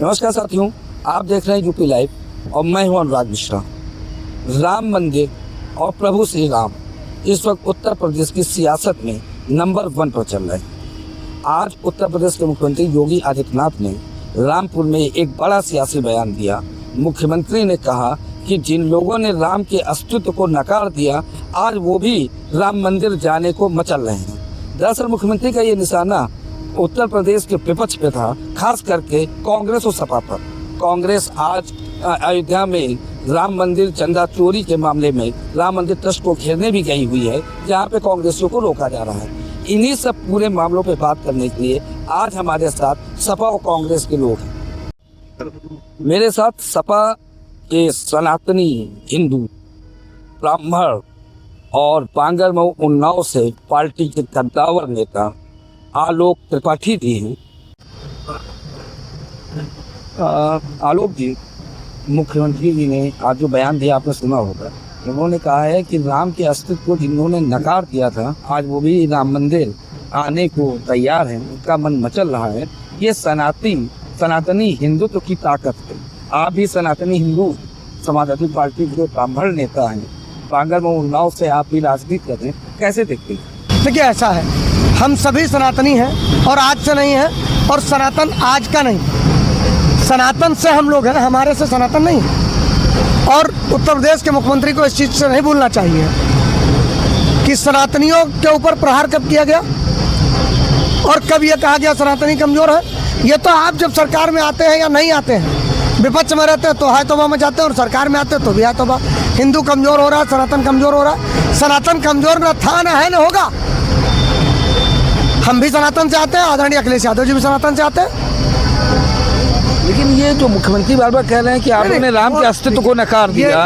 नमस्कार साथियों, आप देख रहे हैं यूपी लाइव और मैं हूं अनुराग मिश्रा। राम मंदिर और प्रभु श्री राम इस वक्त उत्तर प्रदेश की सियासत में नंबर 1 पर चल रहे हैं। आज उत्तर प्रदेश के मुख्यमंत्री योगी आदित्यनाथ ने रामपुर में एक बड़ा सियासी बयान दिया। मुख्यमंत्री ने कहा कि जिन लोगों ने राम के अस्तित्व को नकार दिया, आज वो भी राम मंदिर जाने को मचल रहे हैं। दरअसल मुख्यमंत्री का ये निशाना उत्तर प्रदेश के विपक्ष पे था, खास करके कांग्रेस और सपा पर। कांग्रेस आज अयोध्या में राम मंदिर चंदा चोरी के मामले में राम मंदिर ट्रस्ट को घेरने भी गई हुई है, जहां पे कांग्रेसियों को रोका जा रहा है। इन्हीं सब पूरे मामलों पे बात करने के लिए आज हमारे साथ सपा और कांग्रेस के लोग हैं। मेरे साथ सपा के सनातनी हिंदू ब्राह्मण और बांगरमऊ उन्नाव से पार्टी के कद्दावर नेता आलोक त्रिपाठी जी हैं। आलोक जी, मुख्यमंत्री जी ने आज जो बयान दिया आपने सुना होगा। उन्होंने कहा है कि राम के अस्तित्व को जिन्होंने नकार दिया था, आज वो भी राम मंदिर आने को तैयार हैं, उनका मन मचल रहा है। ये सनातनी हिंदुत्व की ताकत है। आप भी सनातनी हिंदू समाजवादी पार्टी के ब्राह्मण नेता हैं, बांगरमऊ उन्नाव से आप भी राजनीति कर रहे हैं, कैसे देखते हैं? देखिए, ऐसा है, हम सभी सनातनी हैं और आज से नहीं है, और सनातन आज का नहीं, सनातन से हम लोग हैं, हमारे से सनातन नहीं। और उत्तर प्रदेश के मुख्यमंत्री को इस चीज़ से नहीं भूलना चाहिए कि सनातनियों के ऊपर प्रहार कब किया गया और कब ये कहा गया सनातनी कमज़ोर है। ये तो आप जब सरकार में आते हैं या नहीं आते हैं, विपक्ष में रहते हैं तो है तोबा मचाते हैं, और सरकार में आते हैं तो भी है तोबा। हिंदू कमज़ोर हो रहा है, सनातन कमज़ोर हो रहा है। सनातन कमज़ोर न था, न है, न होगा। हम भी सनातन से आते हैं, आदरणीय अखिलेश यादव जी भी सनातन से आते हैं। लेकिन ये जो मुख्यमंत्री बार बार कह रहे हैं कि आपने राम के अस्तित्व को नकार दिया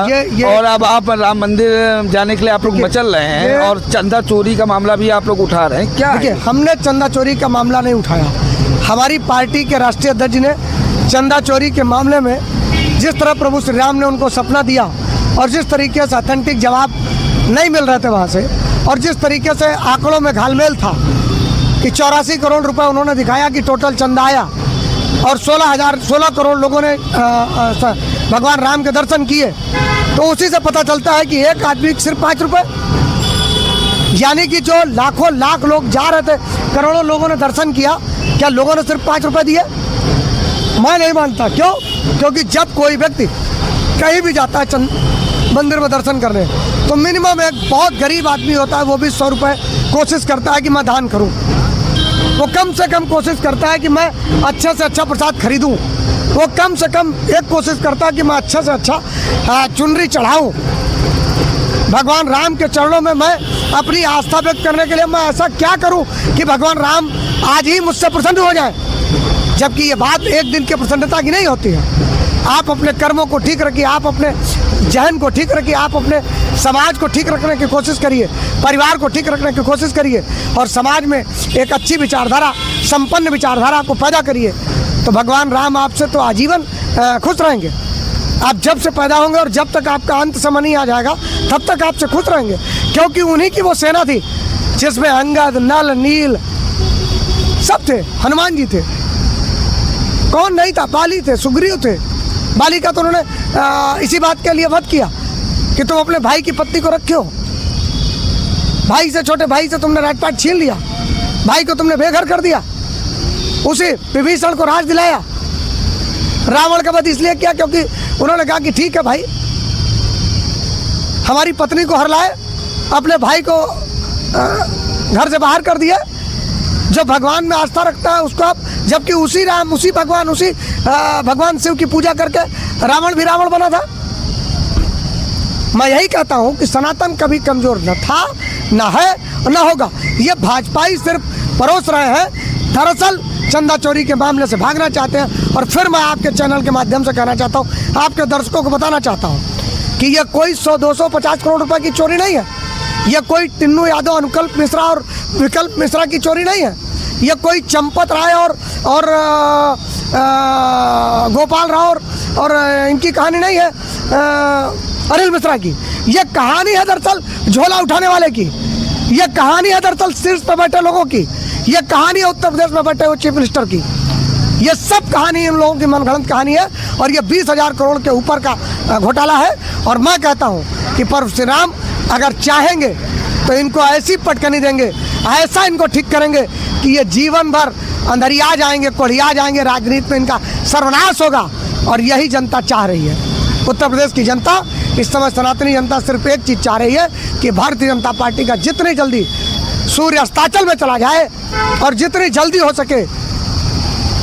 और अब आप राम मंदिर जाने के लिए आप लोग मचल रहे हैं, और चंदा चोरी का मामला भी आप लोग उठा रहे हैं, क्या? देखिए, हमने चंदा चोरी का मामला नहीं उठाया। हमारी पार्टी के राष्ट्रीय अध्यक्ष ने चंदा चोरी के मामले में जिस तरह प्रभु श्री राम ने उनको सपना दिया और जिस तरीके से ऑथेंटिक जवाब नहीं मिल रहे थे वहाँ से, और जिस तरीके से आंकड़ों में घालमेल था कि 84 करोड़ रुपए उन्होंने दिखाया कि टोटल चंदा आया, और 16 करोड़ लोगों ने भगवान राम के दर्शन किए, तो उसी से पता चलता है कि एक आदमी सिर्फ 5 रुपए, यानी कि जो लाखों लाख लोग जा रहे थे, करोड़ों लोगों ने दर्शन किया, क्या लोगों ने सिर्फ 5 रुपए दिए? मैं नहीं मानता। क्यों? क्योंकि जब कोई व्यक्ति कहीं भी जाता है मंदिर में दर्शन करने, तो मिनिमम एक बहुत गरीब आदमी होता है, वो भी 100 रुपये कोशिश करता है कि मैं दान करूं। वो कम से कम कोशिश करता है कि मैं अच्छे से अच्छा प्रसाद खरीदूं। वो कम से कम एक कोशिश करता है कि मैं अच्छे से अच्छा चुनरी चढ़ाऊं। भगवान राम के चरणों में मैं अपनी आस्था व्यक्त करने के लिए मैं ऐसा क्या करूं कि भगवान राम आज ही मुझसे प्रसन्न हो जाए। जबकि ये बात एक दिन की प्रसन्नता की नहीं होती है। आप अपने कर्मों को ठीक रखिए, आप अपने जहन को ठीक रखिए, आप अपने समाज को ठीक रखने की कोशिश करिए, परिवार को ठीक रखने की कोशिश करिए, और समाज में एक अच्छी विचारधारा, संपन्न विचारधारा को पैदा करिए। तो भगवान राम आपसे तो आजीवन खुश रहेंगे। आप जब से पैदा होंगे और जब तक आपका अंत समय नहीं आ जाएगा, तब तक आपसे खुश रहेंगे, क्योंकि उन्हीं की वो सेना थी जिसमें अंगद, नल, नील सब थे। हनुमान जी थे, कौन नहीं था? बाली थे, सुग्रीव थे। बाली का तो उन्होंने इसी बात के लिए वध किया कि तुम अपने भाई की पत्नी को रखे हो। भाई से, छोटे भाई से तुमने राजपाट छीन लिया, भाई को तुमने बेघर कर दिया। उसी विभीषण को राज दिलाया। रावण का वध इसलिए किया क्योंकि उन्होंने कहा कि ठीक है भाई, हमारी पत्नी को हरलाए, अपने भाई को घर से बाहर कर दिया। जो भगवान में आस्था रखता है उसको आप, जबकि उसी राम, उसी भगवान, उसी भगवान शिव की पूजा करके रावण भी रावण बना था। मैं यही कहता हूँ कि सनातन कभी कमज़ोर न था, न है और न होगा। ये भाजपाई सिर्फ परोस रहे हैं, दरअसल चंदा चोरी के मामले से भागना चाहते हैं। और फिर मैं आपके चैनल के माध्यम से कहना चाहता हूँ, आपके दर्शकों को बताना चाहता हूँ कि ये कोई 100, 200, 50 करोड़ रुपए की चोरी नहीं है। ये कोई टिन्नू यादव, अनुकल्प मिश्रा और विकल्प मिश्रा की चोरी नहीं है। ये कोई चंपत राय और गोपाल राव और इनकी कहानी नहीं है, अनिल मिश्रा की। ये कहानी है दरअसल झोला उठाने वाले की। ये कहानी है दरअसल शीर्ष पर बैठे लोगों की। ये कहानी है उत्तर प्रदेश में बैठे हुए चीफ मिनिस्टर की। ये सब कहानी इन लोगों की मनगढ़ंत कहानी है और ये 20,000 करोड़ के ऊपर का घोटाला है। और मैं कहता हूँ कि प्रभु श्री राम अगर चाहेंगे तो इनको ऐसी पटकनी देंगे, ऐसा इनको ठीक करेंगे कि ये जीवन भर अंधरिया जाएंगे, कोढ़िया जाएंगे, राजनीति में इनका सर्वनाश होगा। और यही जनता चाह रही है। उत्तर प्रदेश की जनता इस समय, सनातनी जनता सिर्फ एक चीज़ चाह रही है कि भारतीय जनता पार्टी का जितनी जल्दी सूर्य अस्ताचल में चला जाए और जितनी जल्दी हो सके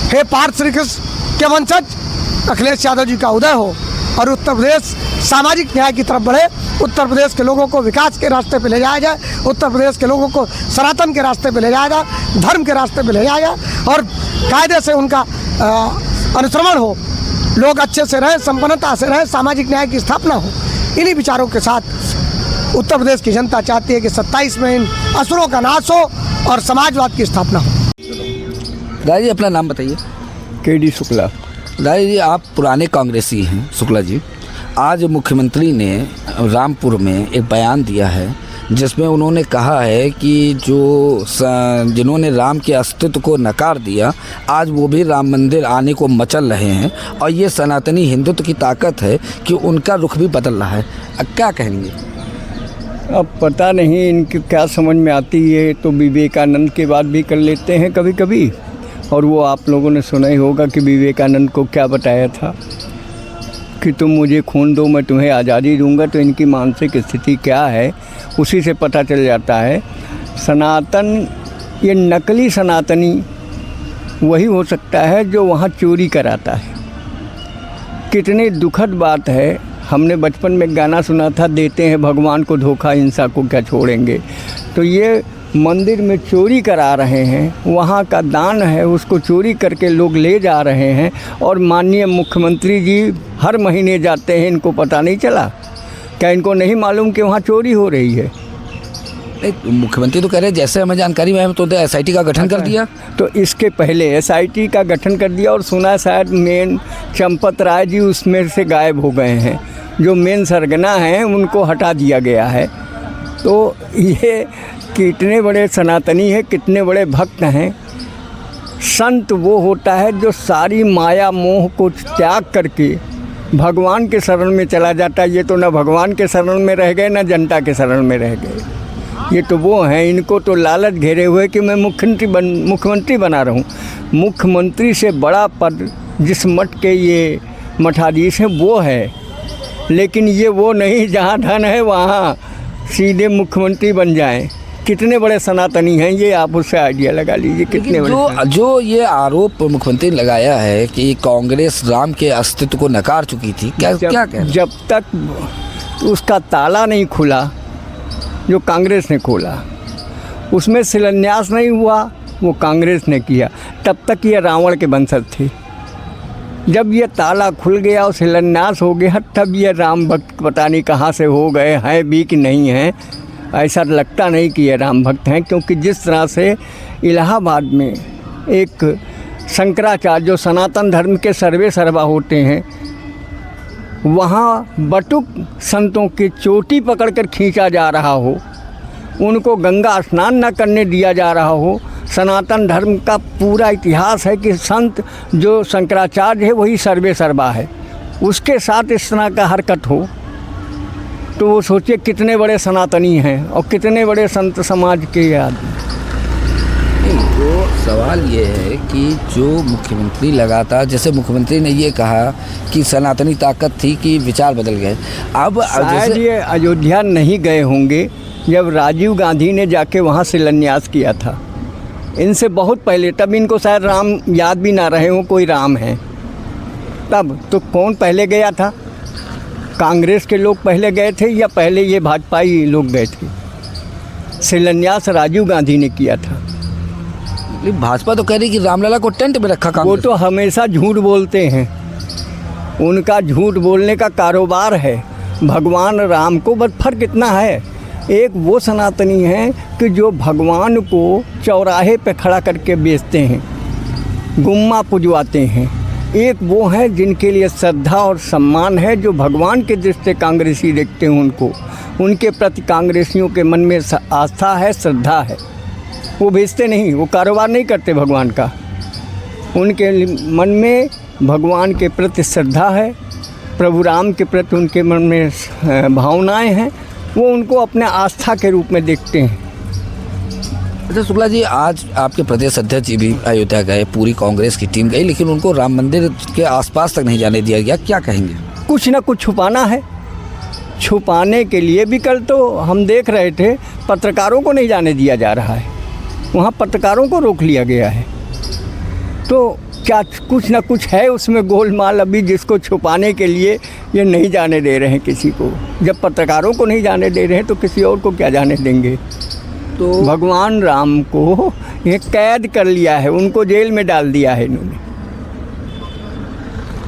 हे पार्थ श्री कृष्ण के वंशज अखिलेश यादव जी का उदय हो और उत्तर प्रदेश सामाजिक न्याय की तरफ बढ़े। उत्तर प्रदेश के लोगों को विकास के रास्ते पे ले जाया जाए, उत्तर प्रदेश के लोगों को सनातन के रास्ते पे ले जाया जाए, धर्म के रास्ते पे ले जाया जाए और कायदे से उनका अनुश्रवण हो, लोग अच्छे से रहें, संपन्नता से रहें, सामाजिक न्याय की स्थापना हो। इन्हीं विचारों के साथ उत्तर प्रदेश की जनता चाहती है कि 27 में इन असुरों का नाश हो और समाजवाद की स्थापना हो। दादा जी अपना नाम बताइए। KD शुक्ला। दादा जी आप पुराने कांग्रेसी हैं शुक्ला जी। आज मुख्यमंत्री ने रामपुर में एक बयान दिया है जिसमें उन्होंने कहा है कि जिन्होंने राम के अस्तित्व को नकार दिया आज वो भी राम मंदिर आने को मचल रहे हैं और ये सनातनी हिंदुत्व की ताकत है कि उनका रुख भी बदल रहा है। क्या कहेंगे? अब पता नहीं इनकी क्या समझ में आती है, तो विवेकानंद की बात भी कर लेते हैं कभी कभी। और वो आप लोगों ने सुना ही होगा कि विवेकानंद को क्या बताया था कि तुम मुझे खून दो मैं तुम्हें आज़ादी दूंगा। तो इनकी मानसिक स्थिति क्या है उसी से पता चल जाता है। सनातन, ये नकली सनातनी वही हो सकता है जो वहाँ चोरी कराता है। कितनी दुखद बात है। हमने बचपन में गाना सुना था, देते हैं भगवान को धोखा, हिंसा को क्या छोड़ेंगे। तो ये मंदिर में चोरी करा रहे हैं, वहाँ का दान है उसको चोरी करके लोग ले जा रहे हैं। और माननीय मुख्यमंत्री जी हर महीने जाते हैं, इनको पता नहीं चला क्या? इनको नहीं मालूम कि वहाँ चोरी हो रही है? मुख्यमंत्री तो कह रहे हैं जैसे हमें जानकारी में तो SIT का गठन कर दिया। तो इसके पहले SIT का गठन कर दिया और सुना शायद मेन चंपत राय जी उसमें से गायब हो गए हैं। जो मेन सरगना हैं उनको हटा दिया गया है। तो ये कितने बड़े सनातनी हैं, कितने बड़े भक्त हैं। संत वो होता है जो सारी माया मोह को त्याग करके भगवान के शरण में चला जाता है। ये तो ना भगवान के शरण में रह गए ना जनता के शरण में रह गए। ये तो वो हैं, इनको तो लालच घेरे हुए कि मैं मुख्यमंत्री बना रहा हूँ। मुख्यमंत्री से बड़ा पद जिस मठ के ये मठाधीश हैं वो है, लेकिन ये वो नहीं जहाँ धन है वहाँ सीधे मुख्यमंत्री बन जाएं। कितने बड़े सनातनी हैं ये, आप उससे आइडिया लगा लीजिए कितने बड़े। जो ये आरोप मुख्यमंत्री ने लगाया है कि कांग्रेस राम के अस्तित्व को नकार चुकी थी, क्या कहना? जब तक उसका ताला नहीं खुला जो कांग्रेस ने खोला, उसमें शिलान्यास नहीं हुआ वो कांग्रेस ने किया, तब तक ये रावण के वंशज थे। जब ये ताला खुल गया और शिलान्यास हो गया तब ये राम भक्त पता नहीं कहाँ से हो गए हैं भी कि नहीं हैं। ऐसा लगता नहीं कि ये राम भक्त हैं, क्योंकि जिस तरह से इलाहाबाद में एक शंकराचार्य जो सनातन धर्म के सर्वे सर्वा होते हैं, वहाँ बटुक संतों की चोटी पकड़कर खींचा जा रहा हो, उनको गंगा स्नान न करने दिया जा रहा हो। सनातन धर्म का पूरा इतिहास है कि संत जो शंकराचार्य है वही सर्वे सर्वा है, उसके साथ इस तरह का हरकत हो तो वो सोचिए कितने बड़े सनातनी हैं और कितने बड़े संत समाज के आदमी। तो सवाल ये है कि जो मुख्यमंत्री लगातार, जैसे मुख्यमंत्री ने ये कहा कि सनातनी ताकत थी कि विचार बदल गए। अब शायद ये अयोध्या नहीं गए होंगे जब राजीव गांधी ने जाके वहाँ शिलान्यास किया था, इनसे बहुत पहले। तब इनको शायद राम याद भी ना रहे हो कोई राम है तब। तो कौन पहले गया था? कांग्रेस के लोग पहले गए थे या पहले ये भाजपाई लोग गए थे? शिलान्यास राजीव गांधी ने किया था। भाजपा तो कह रही कि रामलला को टेंट में रखा कांग्रेस। वो तो हमेशा झूठ बोलते हैं, उनका झूठ बोलने का कारोबार है। भगवान राम को बस फर्क इतना है, एक वो सनातनी हैं कि जो भगवान को चौराहे पे खड़ा करके बेचते हैं, गुम्मा पुजवाते हैं। एक वो हैं जिनके लिए श्रद्धा और सम्मान है, जो भगवान के दृष्टि कांग्रेसी देखते हैं उनको, उनके प्रति कांग्रेसियों के मन में आस्था है, श्रद्धा है। वो बेचते नहीं, वो कारोबार नहीं करते भगवान का। उनके मन में भगवान के प्रति श्रद्धा है, प्रभु राम के प्रति उनके मन में भावनाएं हैं, वो उनको अपने आस्था के रूप में देखते हैं। अच्छा शुक्ला जी, आज आपके प्रदेश अध्यक्ष जी भी अयोध्या गए, पूरी कांग्रेस की टीम गई, लेकिन उनको राम मंदिर के आसपास तक नहीं जाने दिया गया, क्या कहेंगे? कुछ ना कुछ छुपाना है, छुपाने के लिए भी कल तो हम देख रहे थे पत्रकारों को नहीं जाने दिया जा रहा है, वहाँ पत्रकारों को रोक लिया गया है। तो क्या कुछ ना कुछ है उसमें गोलमाल अभी, जिसको छुपाने के लिए ये नहीं जाने दे रहे हैं किसी को। जब पत्रकारों को नहीं जाने दे रहे हैं तो किसी और को क्या जाने देंगे? तो भगवान राम को ये कैद कर लिया है, उनको जेल में डाल दिया है इन्होंने।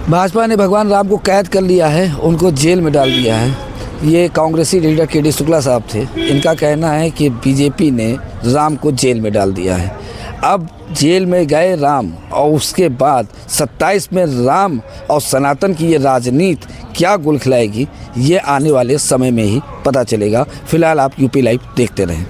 भाजपा ने भगवान राम को कैद कर लिया है, उनको जेल में डाल दिया है। ये कांग्रेसी लीडर के डी शुक्ला साहब थे, इनका कहना है कि बीजेपी ने राम को जेल में डाल दिया है। अब जेल में गए राम और उसके बाद 27 में राम और सनातन की ये राजनीति क्या गुल खिलाएगी, ये आने वाले समय में ही पता चलेगा। फिलहाल आप यूपी लाइव देखते रहें।